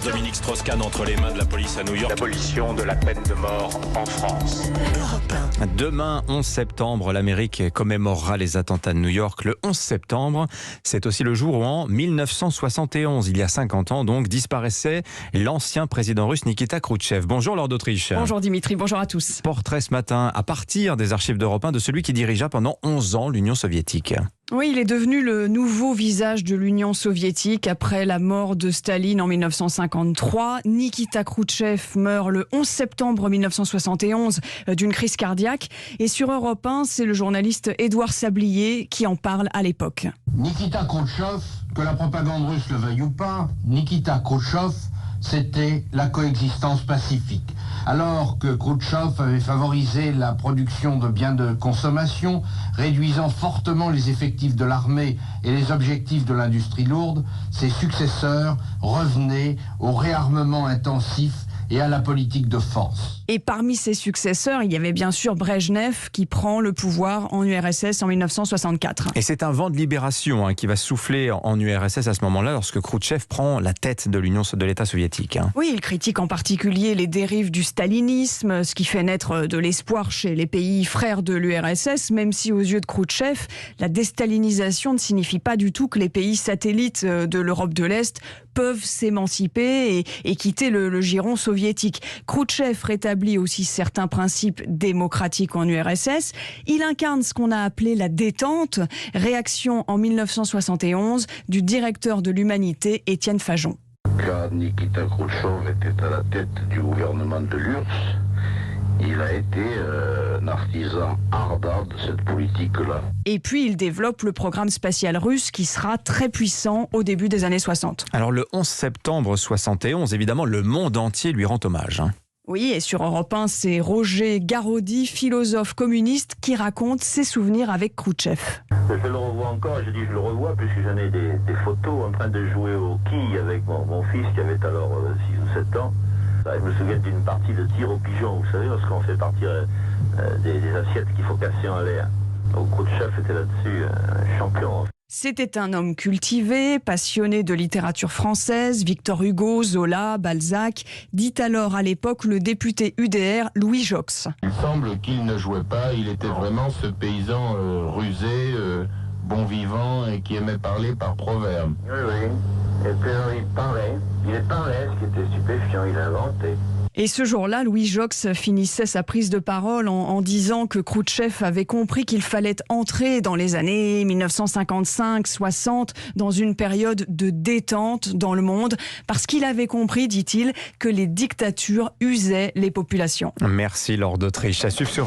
Dominique Strauss-Kahn entre les mains de la police à New York. L'abolition de la peine de mort en France. Demain, 11 septembre, l'Amérique commémorera les attentats de New York. Le 11 septembre, c'est aussi le jour où, en 1971, il y a 50 ans, donc, disparaissait l'ancien président russe Nikita Khrouchtchev. Bonjour, Lord d'Autriche. Bonjour Dimitri, bonjour à tous. Portrait ce matin, à partir des archives d'Europe 1, de celui qui dirigea pendant 11 ans l'Union soviétique. Oui, il est devenu le nouveau visage de l'Union soviétique après la mort de Staline en 1953. Nikita Khrouchtchev meurt le 11 septembre 1971 d'une crise cardiaque. Et sur Europe 1, c'est le journaliste Édouard Sablier qui en parle à l'époque. Nikita Khrouchtchev, que la propagande russe le veuille ou pas, Nikita Khrouchtchev, c'était la coexistence pacifique. Alors que Khrouchtchev avait favorisé la production de biens de consommation, réduisant fortement les effectifs de l'armée et les objectifs de l'industrie lourde, ses successeurs revenaient au réarmement intensif et à la politique de force. Et parmi ses successeurs, il y avait bien sûr Brejnev qui prend le pouvoir en URSS en 1964. Et c'est un vent de libération qui va souffler en URSS à ce moment-là, lorsque Khrouchtchev prend la tête de l'État soviétique. Oui, il critique en particulier les dérives du stalinisme, ce qui fait naître de l'espoir chez les pays frères de l'URSS, même si aux yeux de Khrouchtchev, la déstalinisation ne signifie pas du tout que les pays satellites de l'Europe de l'Est peuvent s'émanciper et quitter le giron soviétique. Khrouchtchev rétablit aussi certains principes démocratiques en URSS. Il incarne ce qu'on a appelé la détente, réaction en 1971 du directeur de l'Humanité, Étienne Fajon. Quand Nikita Khrouchtchev était à la tête du gouvernement de l'URSS, il a été un artisan ardent de cette politique-là. Et puis il développe le programme spatial russe qui sera très puissant au début des années 60. Alors le 11 septembre 71, évidemment, le monde entier lui rend hommage. Oui, et sur Europe 1, c'est Roger Garaudy, philosophe communiste, qui raconte ses souvenirs avec Khrouchtchev. Je le revois encore, je le revois puisque j'en ai des photos en train de jouer au quilles avec mon fils qui avait alors 6 ou 7 ans. Je me souviens d'une partie de tir au pigeon, vous savez, lorsqu'on fait partir des assiettes qu'il faut casser en l'air. Donc Khrouchtchev était là-dessus un champion. C'était un homme cultivé, passionné de littérature française, Victor Hugo, Zola, Balzac, dit alors à l'époque le député UDR Louis Joxe. Il semble qu'il ne jouait pas, il était vraiment ce paysan rusé, bon vivant et qui aimait parler par proverbe. Oui. Et puis il parlait, ce qui était stupéfiant, il inventait. Et ce jour-là, Louis Joxe finissait sa prise de parole en disant que Khrouchtchev avait compris qu'il fallait entrer dans les années 1955-60 dans une période de détente dans le monde, parce qu'il avait compris, dit-il, que les dictatures usaient les populations. Merci, Lord d'Autriche. À suivre sur